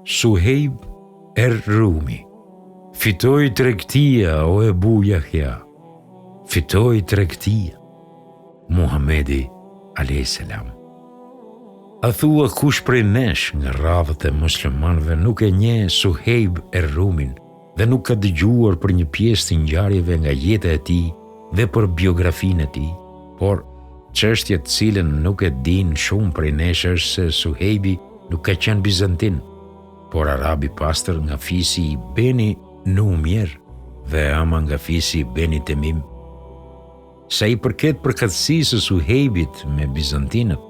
Suhejb Rumi. Fitoi tregtia o Ebu Jahja. Fitoi tregtia. Muhamedi a.s. A thua kush prej nesh nga radhët e muslimanëve nuk e njeh Suhejb Rumin dhe nuk ka dëgjuar për një pjesë të ngjarjeve nga jeta e tij dhe për biografinë e tij, por çështja të cilën nuk e din shumë prej nesh është se Suhejbi nuk ka qenë bizantin, por arab i pastër nga fisi i Beni Numjer dhe ama nga fisi i Beni Temim. Sa i përket përkatësisë së Suhejbit me bizantinët,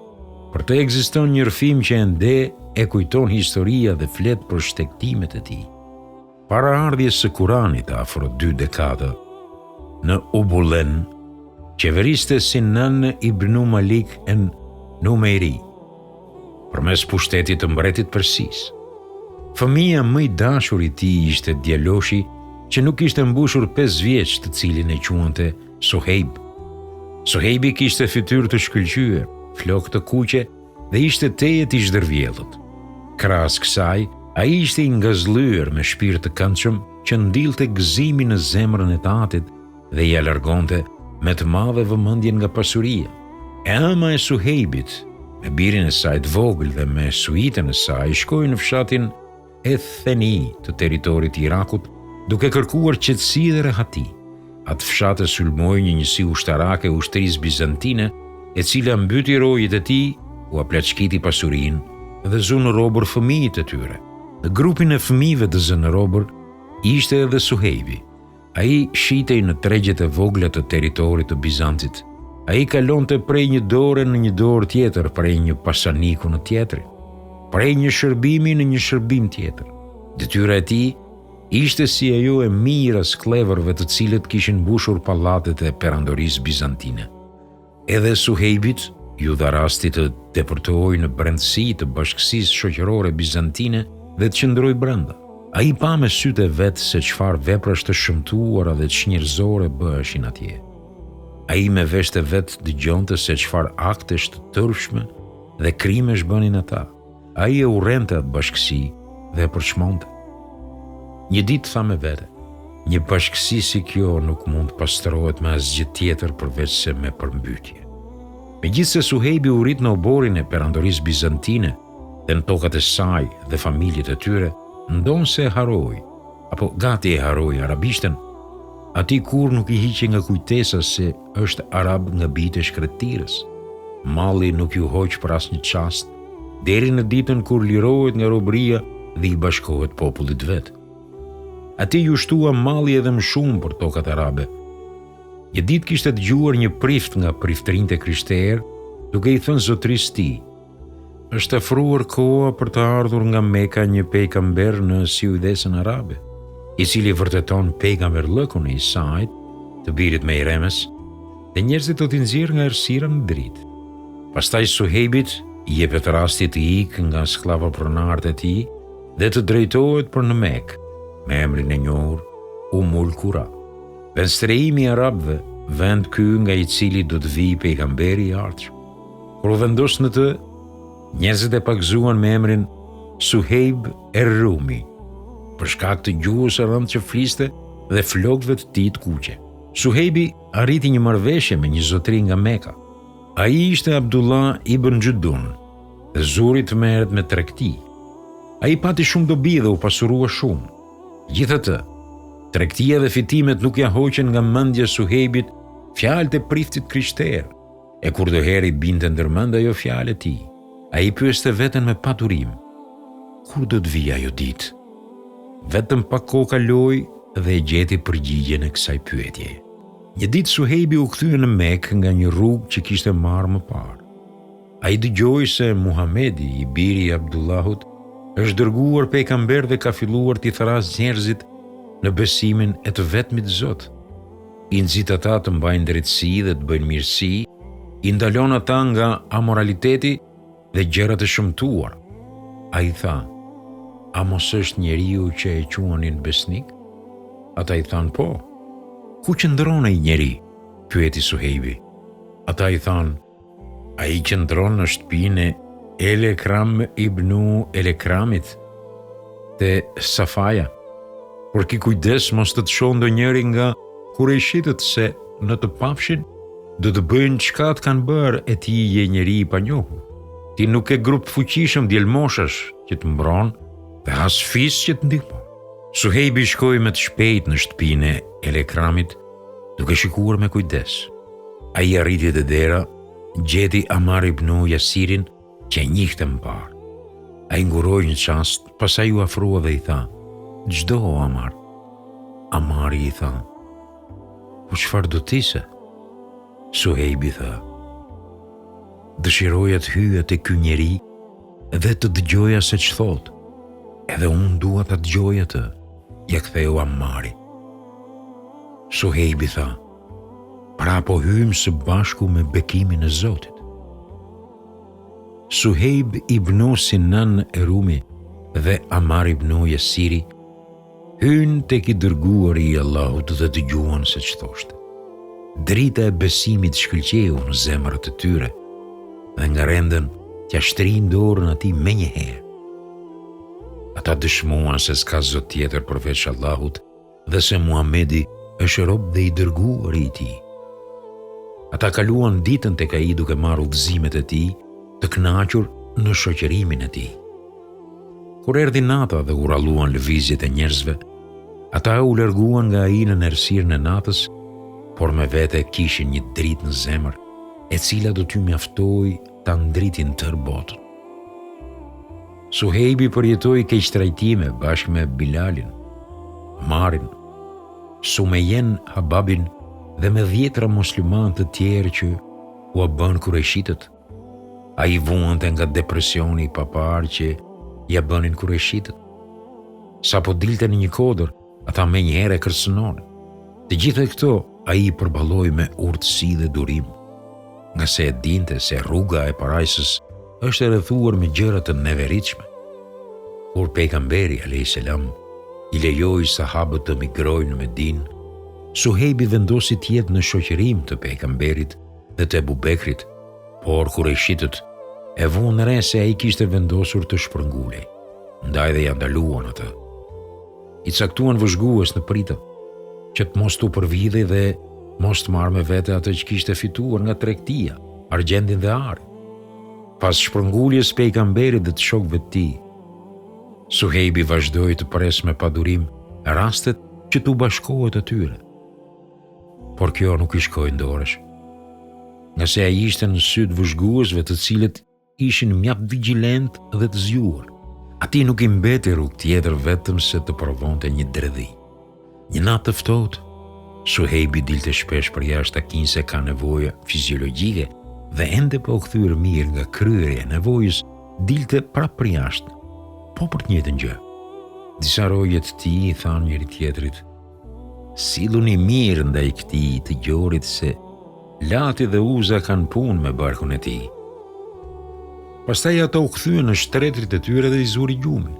për të ekziston një rrëfim që ende e kujton historia dhe flet për shtektimet e tij. Para ardhjes së Kuranit afro 2 dekada, në Ubulen, qeveriste Sinan ibn Malik en Numejri, përmes pushtetit të mbretit persis. Fëmia më i dashur i tij ishte djaloshi që nuk ishte mbushur 5 vjeç, të cilin e quante Suhejb. Suhejbi kishte fytyrë të shkëlqyer, flokë të kuqe dhe ishte tejet i zhdërvjellët. Krahas kësaj, ai ishte i ngazllyer me shpirt të këndshëm që ndillte gëzimin në zemrën e tatit dhe ia largonte me të madhe vëmendjen nga pasuria. E ama e Suhejbit, me birin e saj të vogël dhe me suitën e saj, shkoi në fshatin e Theni të territorit të Irakut, duke kërkuar qetësi dhe rehati. Atë fshat e sulmoi një njësi ushtarake e ushtrisë bizantine, e cila mbyti rojet e tij, u aplaçkiti pasurinë dhe zonë robër fëmijët e tyre. Në grupin e fëmijëve të zënë robër ishte edhe Suhejbi. Ai shitej në tregjet e vogla të territorit të Bizantit. Ai kalonte prej një dore në një dorë tjetër, prej një pasaniku në tjetrin, prej një shërbimi në një shërbim tjetër. Detyra e tij ishte si ajo e mira skleverëve të cilët kishin mbushur pallatet e perandorisë bizantine. Edhe Suhejbit ju dha rasti të deportohej në brendësi të bashkësisë shoqërore bizantine dhe të qëndroi brenda. Ai pa me sytë e vet se çfarë veprash të shëmtuara dhe çnjerëzore bëheshin atje. Ai me vesh të vet dëgjonte se çfarë aktesh të tërshme dhe krimesh bënin ata. Ai e urrente atë bashkësi dhe e përçmonte. Një ditë tha me vete, një bashkësi si kjo nuk mund pastrohet me asgjë tjetër përveç se me përmbytje. Megjithse Suhejbi u rit në oborin e perandorisë bizantine dhe në tokat e saj dhe familjet e tyre, ndonse e haroi, apo gati e haroi arabishten, ati kur nuk i hiqe nga kujtesa se është arab nga bijtë e shkretirës. Malli nuk ju hoq për asnjë çast, deri në ditën kur lirohet nga robëria dhe i bashkohet popullit vet. Ati ju shtua malli edhe më shumë për tokat arabe. Një ditë kishte dëgjuar një prift nga priftërinjtë e krishterë, duke i thënë zotrisë tij: "Është afruar koha për të ardhur nga Meka një pejgamber në syudesën arabe, i cili vërteton pejgamberllëkun e Isait, të birit me Iremes, dhe njerëzit do t'i nxjerrë nga errësira në dritë." Pastaj Suhejbit i jepet rasti të ikë nga sklavapronarët e tij dhe të drejtohet për në Mekë, me emrin e njohur Umul Qura. Venstrehimi i arabëve, vend ky nga i cili do të vijë pejgamberi i ardhshëm. Kur u vendos në të, njerëzit e pagzuan me emrin Suhejb Rumi, për shkak të gjuhës së rëndë që fliste dhe flokëve të tij të kuqe. Suhejbi arriti një marrëveshje me një zotëri nga Meka. Ai ishte Abdullah ibn Gjudun dhe zuri të merret me tregti. Ai pati shumë dobi dhe u pasurua shumë. Gjithatë, tregtia dhe fitimet nuk ja hoqën nga mendja Suhejbit fjalët e priftit krishterë, e kur do heri binte ndërmend ajo fjalë e tij, ai pyeste veten me paturim: "Kur do të vijë ajo ditë?" Vetëm pak kohë kaloi dhe e gjeti përgjigjen e kësaj pyetje. Një ditë Suhejbi u kthye në Mekë nga një rrugë që kishte marrë më parë. Ai dëgjoi se Muhamedi, i biri i Abdullahut, është dërguar pejgamber dhe ka filluar t'i thrasë njerëzit në besimin e të vetmit Zot. I nxit ata të mbajnë drejtësi dhe të bëjnë mirësi, i ndalon ata nga amoraliteti dhe gjërat e shëmtuara. Ai tha: "A mos është njeriu që e quanin besnik?" Ata i thanë: "Po." "Ku qëndron ai njeri?" pyeti Suhejbi. Ata i thanë: "Ai qëndron në shtëpinë e Elekram ibn Elekramit, te Safaja, por ki kujdes mos të shohë ndonjëri nga Kurejshitët se në të pafshin do të bëjnë çka të kanë bërë e ti je njeri i panjohur. Ti nuk e grup fuqishëm djelmoshash që të mbron dhe as fis që të ndihmon. Suhejbi shkoi me të shpejt në shtëpinë e Elekramit, duke shikuar me kujdes. Ai arriti te dera, gjeti Amar ibn Yasirin që e njihte më parë. Ai nguroi një çast, pastaj u afrua dhe i tha: "Çdo o Amar." Amari i tha: "Po çfarë do të ishe?" Suhejbi tha: "Dëshiroja të hyja te ky njeri dhe të dëgjoja se ç'thot. Edhe unë dua ta dëgjoj atë." Ja ktheu Amari. Suhejbi tha: "Pra po hyjmë së bashku me bekimin e Zotit." Suhejb ibn Sinan e Rumi dhe Amar ibn Yasiri hynë tek i dërguari i Allahut dhe dëgjuan se ç'thoshte. Drita e besimit shkëlqeu në zemrat e tyre dhe nga rëndën t'ia shtrin dorën atij menjëherë. Ata dëshmuan se s'ka zot tjetër përveç Allahut dhe se Muhamedi është rob dhe i dërguari i tij. Ata kaluan ditën tek ai duke marrë udhëzimet e tij, të kënaqur në shoqërimin e tij. Kur erdhi nata dhe uralluan lëvizjet e njerëzve, ata u larguan nga ai në errësirën e natës, por me vete kishin një dritë në zemër, e cila do t'ju mjaftojë ta ndritin tër botën. Suhejbi përjetoi keqtrajtime bashkë me Bilalin, Marin, Sumejen Hababin dhe me 10 musliman të tjerë që u bën Kurejshitët. Ai vuante nga depresioni i papar që ja bënin Kurejshitët. Sa po dilte në një kodër, ata me njëherë e kërcënonin. Të gjitha këto ai i përballoi me urtësi dhe durim, nga se e dinte se rruga e parajsës është e rrethuar me gjëra të neveritshme. Kur pejgamberi alayhis salam i lejoi sahabët të migrojnë në Medinë, Suhejbi vendosi të jetë në shoqërim të pejgamberit dhe të Ebu Bekrit, por Kurejshitët e vunë re se ai kishte vendosur të shpërngulej, ndaj dhe ja ndaluan atë. I caktuan vëzhgues në pritën, që të mos t'u përvidhej dhe mos të marrë me vete atë që kishte fituar nga tregtia, argjendin dhe ari. Pas shpërnguljes pejgamberit dhe të shokëve të tij, Suhejbi vazhdoi të pres me padurim rastet që t'u bashkohet atyre. Por kjo nuk i shkoi dorësh, nga se ai ishte në sy të vëzhguesve të cilët ishin mjaft vigjilent dhe të zgjuar. Atij nuk i mbeti rrugë tjetër vetëm se të provonte një dredhi. Një natë të ftohtë, Suhejbi dilte shpesh për jashtë takinë se ka nevojë fiziologjike dhe ende pa u kthyer mirë nga kryerja e nevojës, dilte prapë për jashtë, po për të njëjtën gjë. Disa roje të tij i thanë njëri tjetrit: "Silluni mirë ndaj këtij të gjorit se lati dhe uza kanë punë me barkun e tij." Pastaj ata u kthyen në shtretrit e tyre dhe i zuri gjumin.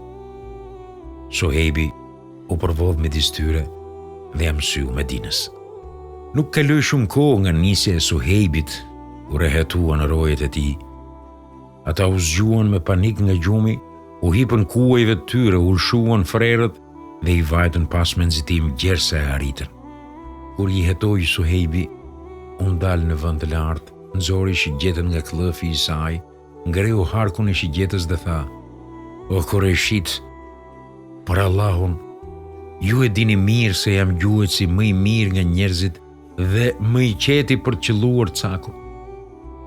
Suhejbi u përvodh midis tyre dhe ja mësyu Medinës. Nuk kaloi shumë kohë nga nisja e Suhejbit kur e hetuan rojet e tij. Ata u zgjuan me panik nga gjumi, u hipën kuajve të tyre, u lshuan frerët dhe i vajtën pas me nxitim gjersa e arritën. Kur i hetoi Suhejbi, u ndal në vend të lartë, nxori shigjetën nga klëfi i saj, ngreu harkun e shigjetës dhe tha: "O Kurejshit, për Allahun, ju e dini mirë se jam gjuhësi më i mirë nga njerëzit dhe më i qeti për të qelluar cakun.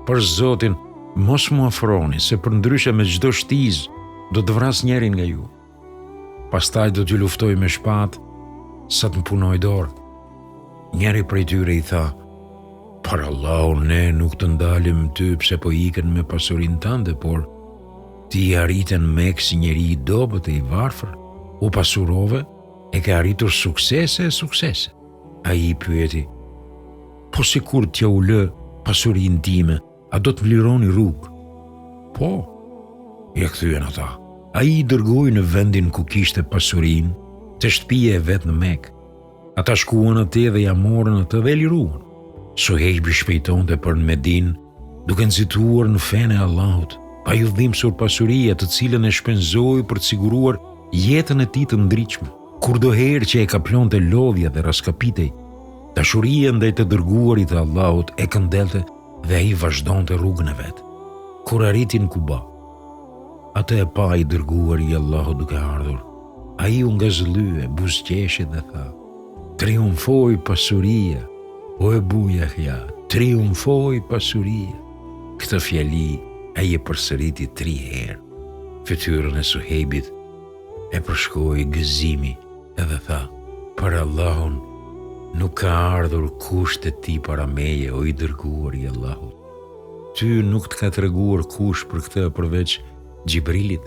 Për Zotin, mos mu afroni, se për ndryshe me çdo shtizë do të vras njerin nga ju. Pastaj do t'ju luftoj me shpatë sa të më punoj dorë." Njeri prej tyre i tha: "Për Allahun, ne nuk të ndalim ty pse po ikën me pasurinë tënde, por ti arritën Mekë si njeri i dobët e i varfër, u pasurove, e ke arritur suksese e suksese." Ai i pyeti: "Po sikur t'ja u lë pasurinë time, a do të vlironi rrugë?" "Po," ja kthyen ata. Ai i dërgoi në vendin ku kishte pasurinë, te shtëpia e vet në Mekë. Ata shkuan atje dhe ja morën atë dhe liruan. Suhejbi shpejtonte për në Medinë, duke nxituar në fenë e Allahut, pa ju dhimbsur pasuria të cilën e shpenzoi për të siguruar jetën e tij të ndritshme, kurdoherë që e kaplonte lodhja dhe raskapitej, dashuria ndaj të dërguarit të Allahut e këndelte dhe ai vazhdonte rrugën e vet. Kur arritin Kuba, atë e pa i dërguari i Allahut duke ardhur. Ai u ngazëllye, buzëqeshi dhe tha: "Triumfoi pasuria, o Ebu Jahja, triumfoi pasuria." Këtë fjali ai e përsëriti 3 herë. Fytyrën e Suhejbit e përshkoi gëzimi edhe tha: "Për Allahun, nuk ka ardhur kusht e ti para meje, o i dërguar i Allahut. Ty nuk të ka treguar kush për këtë përveç Gjibrilit."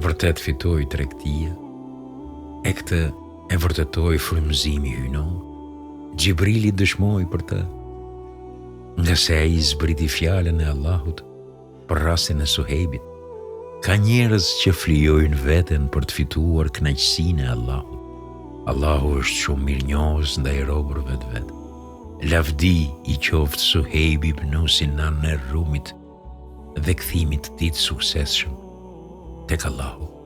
Vërtet fitoi tregtia, e këtë e vërtetoi frymëzimi hyjnor. Gjibrili dëshmoi për të, nga se ai zbriti fjalën e Allahut për rastin e Suhejbit. Ka njerëz që flijojnë veten për të fituar kënaqësinë e Allahut. Allahu është shumë mirënjohës ndaj robërve të vet. Lavdi i qoftë Suhejbi ibn Sinan e Rumit dhe kthimit të tij të suksesshëm tek Allahu.